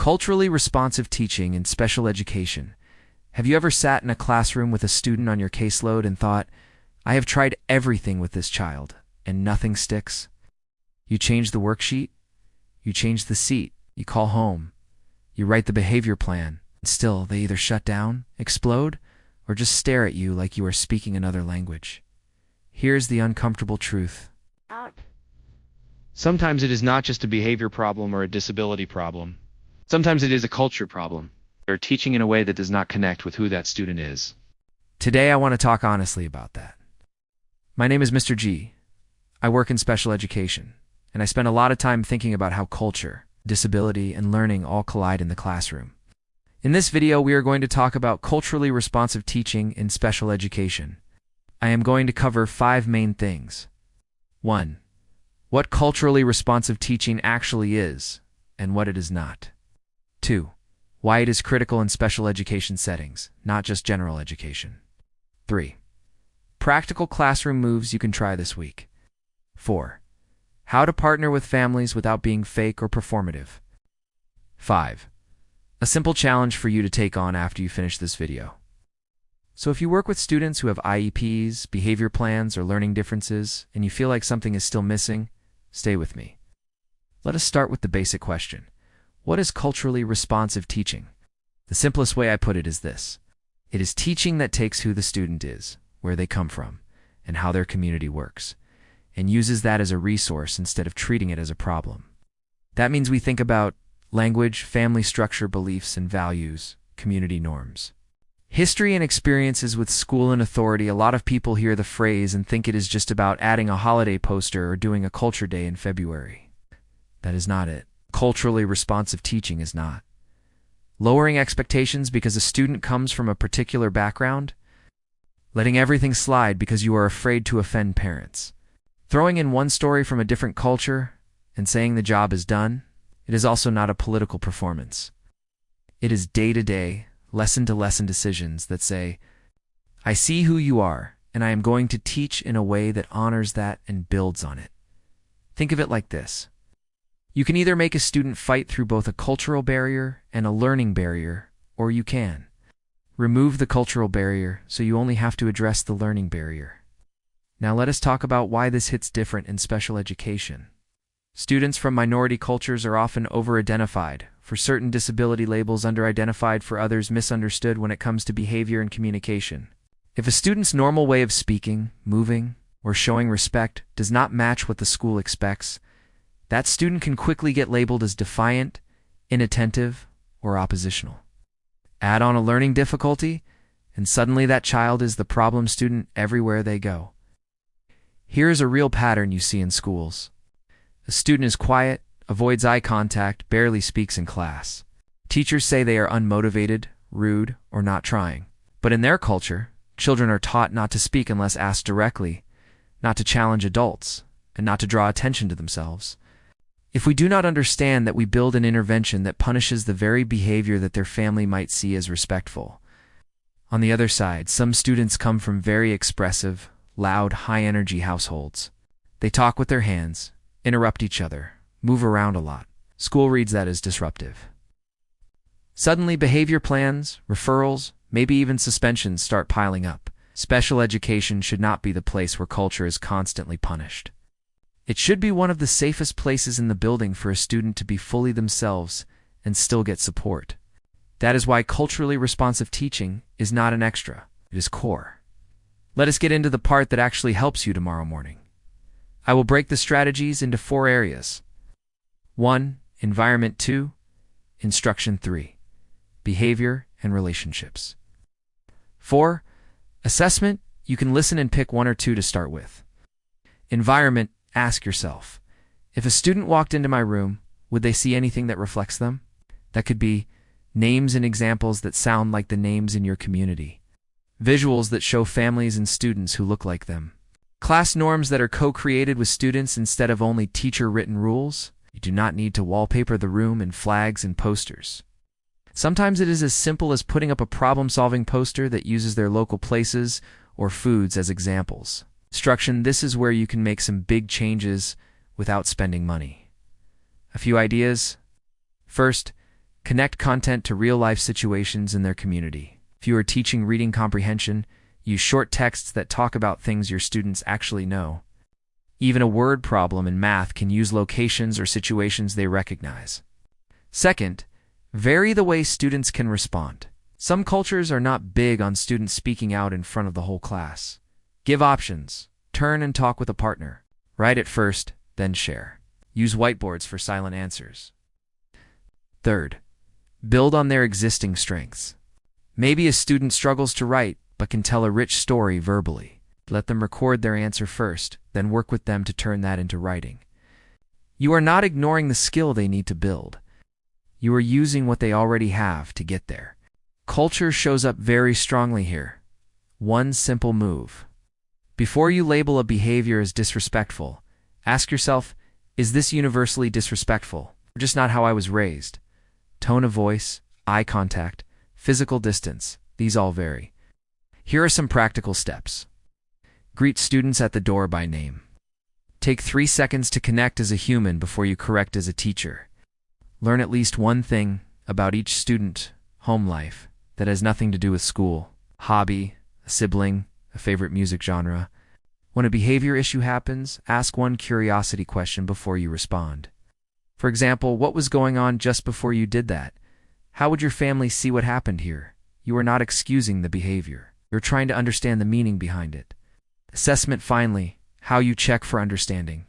Culturally responsive teaching in special education. Have you ever sat in a classroom with a student on your caseload and thought, I have tried everything with this child, and nothing sticks? You change the worksheet, you change the seat, you call home, you write the behavior plan, and still they either shut down, explode, or just stare at you like you are speaking another language. Here's the uncomfortable truth. Sometimes it is not just a behavior problem or a disability problem. Sometimes it is a culture problem. They're teaching in a way that does not connect with who that student is. Today I want to talk honestly about that. My name is Mr. G. I work in special education, and I spend a lot of time thinking about how culture, disability, and learning all collide in the classroom. In this video, we are going to talk about culturally responsive teaching in special education. I am going to cover 5 main things. 1. What culturally responsive teaching actually is, and what it is not. 2. Why it is critical in special education settings, not just general education. 3. Practical classroom moves you can try this week. 4. How to partner with families without being fake or performative. 5. A simple challenge for you to take on after you finish this video. So if you work with students who have IEPs, behavior plans, or learning differences, and you feel like something is still missing, stay with me. Let us start with the basic question. What is culturally responsive teaching? The simplest way I put it is this. It is teaching that takes who the student is, where they come from, and how their community works, and uses that as a resource instead of treating it as a problem. That means we think about language, family structure, beliefs and values, community norms. History and experiences with school and authority. A lot of people hear the phrase and think it is just about adding a holiday poster or doing a culture day in February. That is not it. Culturally responsive teaching is not. Lowering expectations because a student comes from a particular background. Letting everything slide because you are afraid to offend parents. Throwing in one story from a different culture and saying the job is done. It is also not a political performance. It is day-to-day, lesson-to-lesson decisions that say, I see who you are, and I am going to teach in a way that honors that and builds on it. Think of it like this. You can either make a student fight through both a cultural barrier and a learning barrier, or you can remove the cultural barrier so you only have to address the learning barrier. Now let us talk about why this hits different in special education. Students from minority cultures are often over-identified, for certain disability labels under-identified, for others misunderstood when it comes to behavior and communication. If a student's normal way of speaking, moving, or showing respect does not match what the school expects, that student can quickly get labeled as defiant, inattentive, or oppositional. Add on a learning difficulty, and suddenly that child is the problem student everywhere they go. Here is a real pattern you see in schools. A student is quiet, avoids eye contact, barely speaks in class. Teachers say they are unmotivated, rude, or not trying. But in their culture, children are taught not to speak unless asked directly, not to challenge adults, and not to draw attention to themselves. If we do not understand that we build an intervention that punishes the very behavior that their family might see as respectful. On the other side, some students come from very expressive, loud, high-energy households. They talk with their hands, interrupt each other, move around a lot. School reads that as disruptive. Suddenly, behavior plans, referrals, maybe even suspensions start piling up. Special education should not be the place where culture is constantly punished. It should be one of the safest places in the building for a student to be fully themselves and still get support. That is why culturally responsive teaching is not an extra, it is core. Let us get into the part that actually helps you tomorrow morning. I will break the strategies into 4 areas. 1. Environment. 2. Instruction. 3. Behavior and relationships. 4. Assessment. You can listen and pick 1 or 2 to start with. Environment. Ask yourself, if a student walked into my room, would they see anything that reflects them? That could be names and examples that sound like the names in your community. Visuals that show families and students who look like them. Class norms that are co-created with students instead of only teacher-written rules. You do not need to wallpaper the room in flags and posters. Sometimes it is as simple as putting up a problem-solving poster that uses their local places or foods as examples. Instruction. This is where you can make some big changes without spending money. A few ideas. First, Connect content to real-life situations in their community. If you are teaching reading comprehension, use short texts that talk about things your students actually know. Even a word problem in math can use locations or situations they recognize. Second, vary the way students can respond. Some cultures are not big on students speaking out in front of the whole class. Give options. Turn and talk with a partner. Write it first, then share. Use whiteboards for silent answers. Third, build on their existing strengths. Maybe a student struggles to write but can tell a rich story verbally. Let them record their answer first, then work with them to turn that into writing. You are not ignoring the skill they need to build. You are using what they already have to get there. Culture shows up very strongly here. One simple move. Before you label a behavior as disrespectful, ask yourself, is this universally disrespectful, or just not how I was raised? Tone of voice, eye contact, physical distance, these all vary. Here are some practical steps. Greet students at the door by name. Take 3 seconds to connect as a human before you correct as a teacher. Learn at least one thing about each student, home life, that has nothing to do with school, hobby, a sibling, a favorite music genre. When a behavior issue happens, ask one curiosity question before you respond. For example, what was going on just before you did that? How would your family see what happened here? You are not excusing the behavior. You're trying to understand the meaning behind it. Assessment. Finally, how you check for understanding.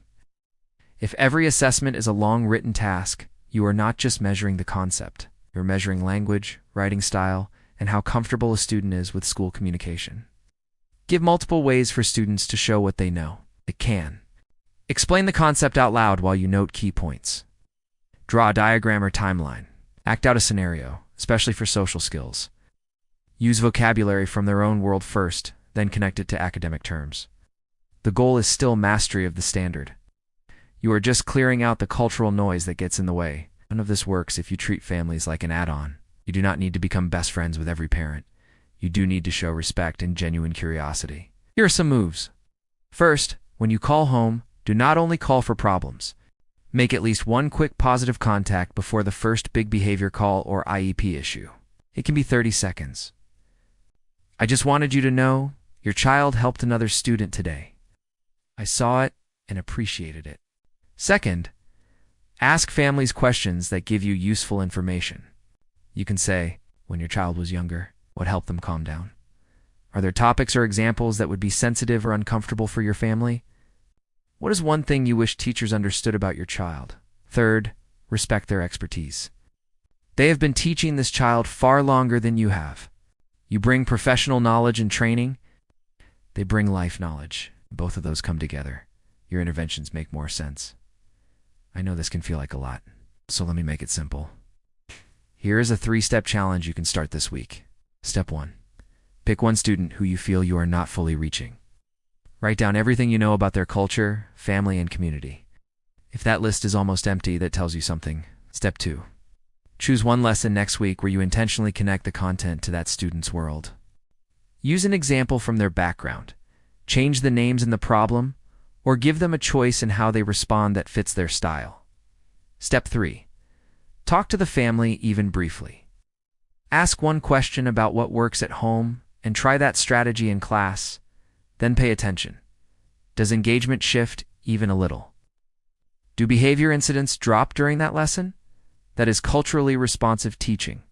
If every assessment is a long written task, you are not just measuring the concept. You're measuring language, writing style, and how comfortable a student is with school communication. Give multiple ways for students to show what they know. They can. Explain the concept out loud while you note key points. Draw a diagram or timeline. Act out a scenario, especially for social skills. Use vocabulary from their own world first, then connect it to academic terms. The goal is still mastery of the standard. You are just clearing out the cultural noise that gets in the way. None of this works if you treat families like an add-on. You do not need to become best friends with every parent. You do need to show respect and genuine curiosity. Here are some moves. First, when you call home, do not only call for problems. Make at least one quick positive contact before the first big behavior call or IEP issue. It can be 30 seconds. I just wanted you to know your child helped another student today. I saw it and appreciated it. Second, ask families questions that give you useful information. You can say, when your child was younger, what helped them calm down? Are there topics or examples that would be sensitive or uncomfortable for your family? What is one thing you wish teachers understood about your child? Third, respect their expertise. They have been teaching this child far longer than you have. You bring professional knowledge and training. They bring life knowledge. Both of those come together. Your interventions make more sense. I know this can feel like a lot, so let me make it simple. Here is a 3-step challenge you can start this week. Step 1. Pick one student who you feel you are not fully reaching. Write down everything you know about their culture, family, and community. If that list is almost empty, that tells you something. Step 2. Choose one lesson next week where you intentionally connect the content to that student's world. Use an example from their background. Change the names in the problem, or give them a choice in how they respond that fits their style. Step 3. Talk to the family even briefly. Ask one question about what works at home and try that strategy in class. Then pay attention. Does engagement shift even a little? Do behavior incidents drop during that lesson? That is culturally responsive teaching.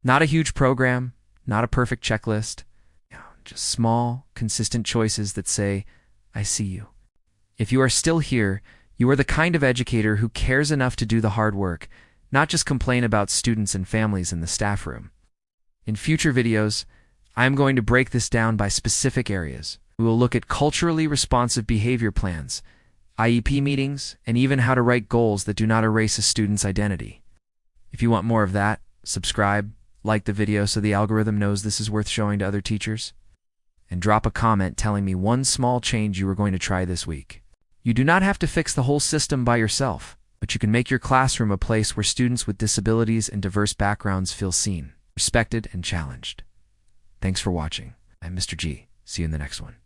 Not a huge program, not a perfect checklist, just small, consistent choices that say, I see you. If you are still here, you are the kind of educator who cares enough to do the hard work, not just complain about students and families in the staff room. In future videos, I am going to break this down by specific areas. We will look at culturally responsive behavior plans, IEP meetings, and even how to write goals that do not erase a student's identity. If you want more of that, subscribe, like the video so the algorithm knows this is worth showing to other teachers, and drop a comment telling me one small change you are going to try this week. You do not have to fix the whole system by yourself, but you can make your classroom a place where students with disabilities and diverse backgrounds feel seen, respected, and challenged. Thanks for watching. I'm Mr. G. See you in the next one.